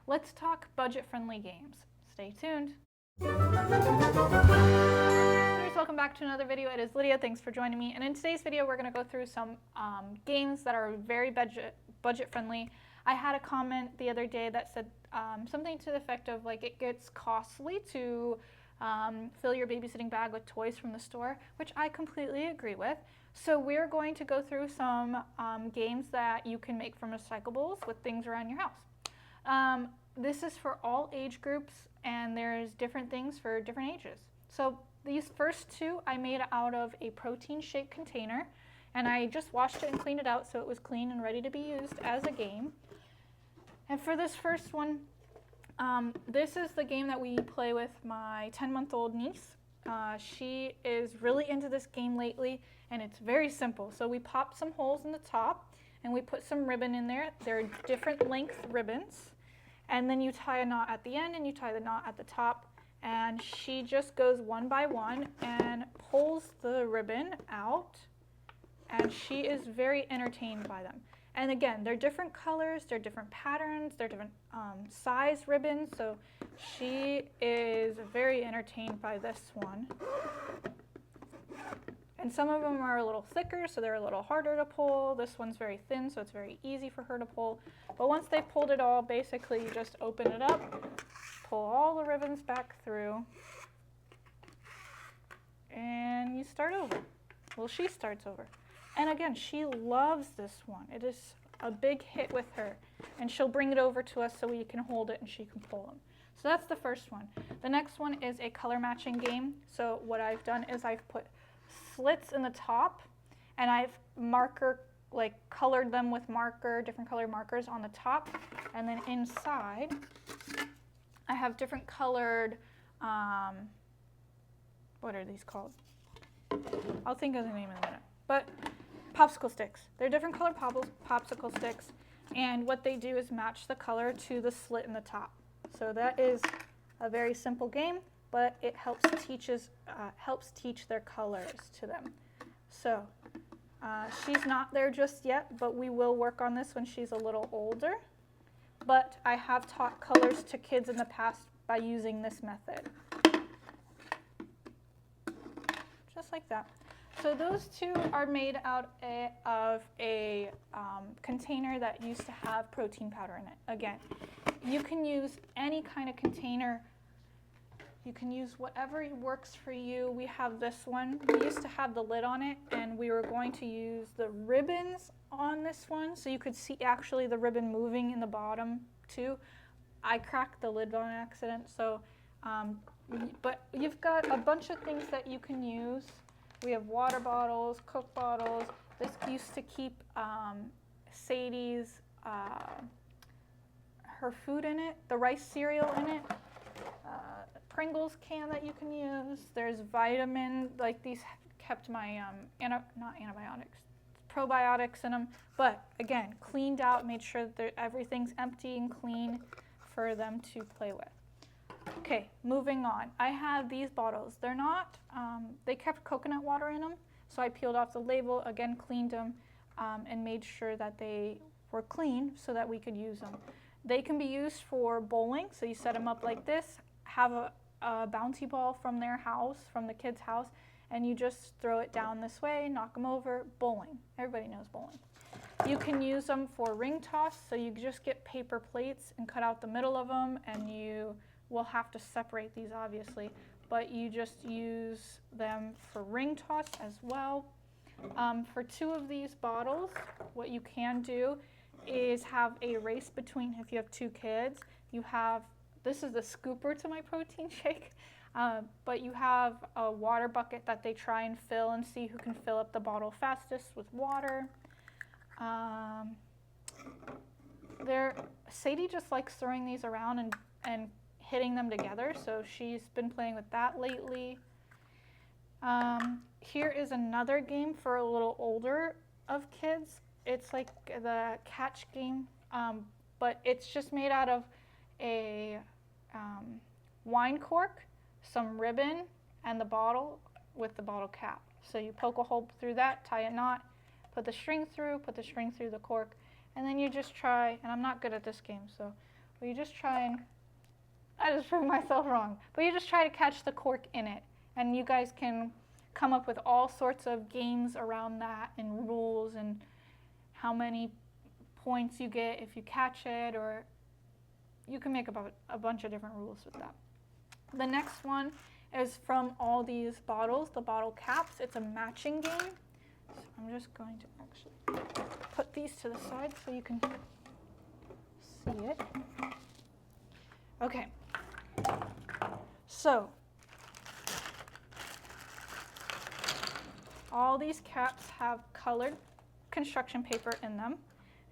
let's talk budget-friendly games. Stay tuned. Welcome back to another video. It is Lydia. Thanks for joining me. And in today's video, we're going to go through some games that are very budget-friendly. I had a comment the other day that said something to the effect of like it gets costly to fill your babysitting bag with toys from the store, which I completely agree with. So we're going to go through some games that you can make from recyclables with things around your house. This is for all age groups, and there's different things for different ages. So these first two I made out of a protein shake container, and I just washed it and cleaned it out so it was clean and ready to be used as a game. And for this first one, this is the game that we play with my 10-month-old niece. She is really into this game lately, and it's very simple. So we pop some holes in the top, and we put some ribbon in there. There are different length ribbons. And then you tie a knot at the end, and you tie the knot at the top. And she just goes one by one and pulls the ribbon out, and she is very entertained by them. And again, they're different colors, they're different patterns, they're different size ribbons, so she is very entertained by this one. And some of them are a little thicker, so they're a little harder to pull. This one's very thin, so it's very easy for her to pull. But once they've pulled it all, basically you just open it up, pull all the ribbons back through, and you start over. Well, she starts over. And again, she loves this one. It is a big hit with her. And she'll bring it over to us so we can hold it and she can pull them. So that's the first one. The next one is a color matching game. So what I've done is I've put slits in the top, and I've colored them with different color markers on the top. And then inside, I have different colored, what are these called? I'll think of the name in a minute. But popsicle sticks. They're different colored popsicle sticks, and what they do is match the color to the slit in the top. So that is a very simple game, but it helps teach their colors to them. So she's not there just yet, but we will work on this when she's a little older. But I have taught colors to kids in the past by using this method. Just like that. So those two are made out of a container that used to have protein powder in it. Again, you can use any kind of container. You can use whatever works for you. We have this one. We used to have the lid on it, and we were going to use the ribbons on this one, so you could see actually the ribbon moving in the bottom too. I cracked the lid on accident, so but you've got a bunch of things that you can use. We have water bottles, Coke bottles. This used to keep Sadie's, her food in it, the rice cereal in it, Pringles can that you can use. There's vitamin, like these kept my, not antibiotics, probiotics in them. But again, cleaned out, made sure that everything's empty and clean for them to play with. Okay, moving on. I have these bottles. They're not, they kept coconut water in them, so I peeled off the label, again cleaned them, and made sure that they were clean so that we could use them. They can be used for bowling, so you set them up like this, have a bouncy ball from their house, from the kid's house, and you just throw it down this way, knock them over, bowling. Everybody knows bowling. You can use them for ring toss, so you just get paper plates and cut out the middle of them, and you will have to separate these obviously, but you just use them for ring toss as well. For two of these bottles, what you can do is have a race between, if you have two kids, you have, this is the scooper to my protein shake, but you have a water bucket that they try and fill and see who can fill up the bottle fastest with water. Sadie just likes throwing these around and hitting them together, so she's been playing with that lately. Here is another game for a little older of kids. It's like the catch game, but it's just made out of a wine cork, some ribbon, and the bottle with the bottle cap. So you poke a hole through that, tie a knot, put the string through the cork, and then you just try, and I'm not good at this game, so but you just try and, I just proved myself wrong, but you just try to catch the cork in it. And you guys can come up with all sorts of games around that and rules and how many points you get if you catch it, or you can make about a bunch of different rules with that. The next one is from all these bottles, the bottle caps. It's a matching game. So I'm just going to actually put these to the side so you can see it. Okay, so all these caps have colored construction paper in them,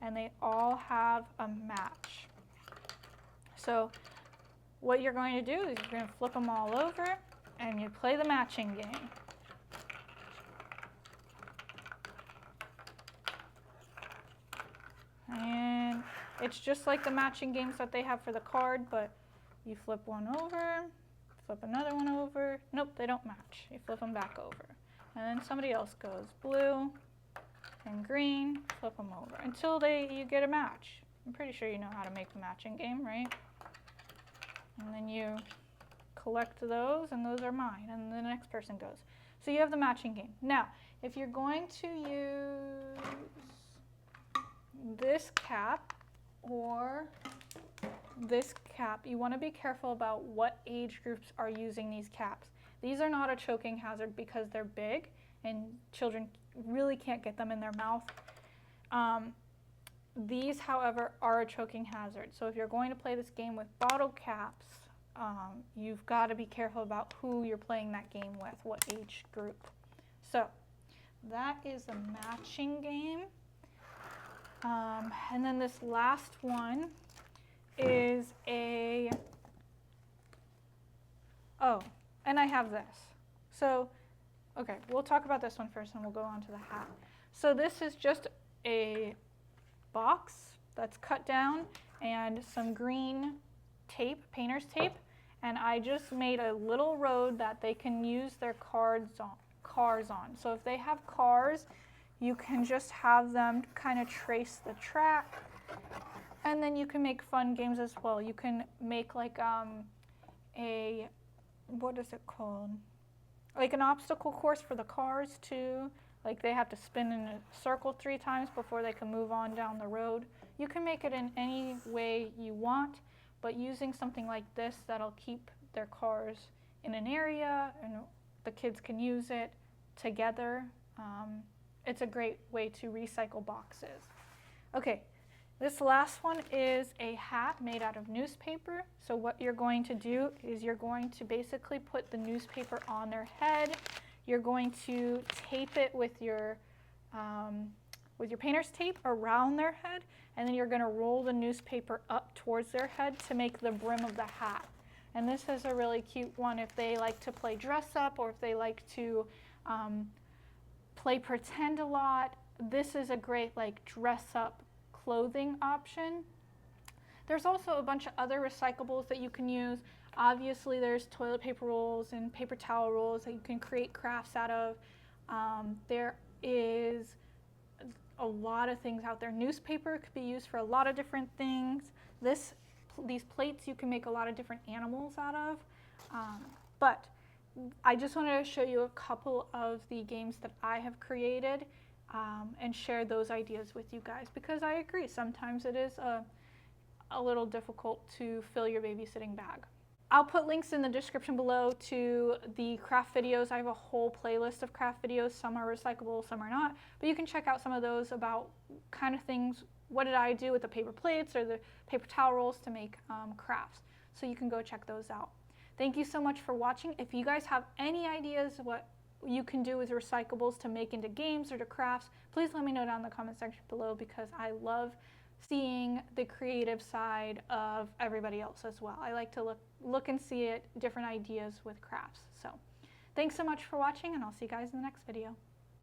and they all have a match. So what you're going to do is you're going to flip them all over and you play the matching game. And it's just like the matching games that they have for the card, but you flip one over, flip another one over. Nope, they don't match. You flip them back over. And then somebody else goes blue and green, flip them over until you get a match. I'm pretty sure you know how to make the matching game, right? And then you collect those, and those are mine, and the next person goes. So you have the matching game. Now, if you're going to use this cap or this cap, you want to be careful about what age groups are using these caps. These are not a choking hazard because they're big and children really can't get them in their mouth. These, however, are a choking hazard. So if you're going to play this game with bottle caps, you've got to be careful about who you're playing that game with, what age group. So that is a matching game. And then this last one is and I have this. So, okay, we'll talk about this one first and we'll go on to the hat. So this is just a box that's cut down and some green tape, painter's tape, and I just made a little road that they can use their cars on. So if they have cars, you can just have them kind of trace the track, and then you can make fun games as well. You can make like what is it called? Like an obstacle course for the cars too. Like they have to spin in a circle 3 times before they can move on down the road. You can make it in any way you want, but using something like this that'll keep their cars in an area and the kids can use it together. It's a great way to recycle boxes. Okay, this last one is a hat made out of newspaper. So what you're going to do is you're going to basically put the newspaper on their head. You're going to tape it with your painter's tape around their head, and then you're going to roll the newspaper up towards their head to make the brim of the hat. And this is a really cute one if they like to play dress up or if they like to play pretend a lot. This is a great like dress up clothing option. There's also a bunch of other recyclables that you can use. Obviously there's toilet paper rolls and paper towel rolls that you can create crafts out of. There is a lot of things out there. Newspaper could be used for a lot of different things. These plates you can make a lot of different animals out of. But I just wanted to show you a couple of the games that I have created and share those ideas with you guys, because I agree sometimes it is a little difficult to fill your babysitting bag. I'll put links in the description below to the craft videos. I have a whole playlist of craft videos. Some are recyclable, some are not. But you can check out some of those about kind of things. What did I do with the paper plates or the paper towel rolls to make crafts? So you can go check those out. Thank you so much for watching. If you guys have any ideas what you can do with recyclables to make into games or to crafts, please let me know down in the comment section below, because I love seeing the creative side of everybody else as well. I like to look and see different ideas with crafts. So thanks so much for watching, and I'll see you guys in the next video.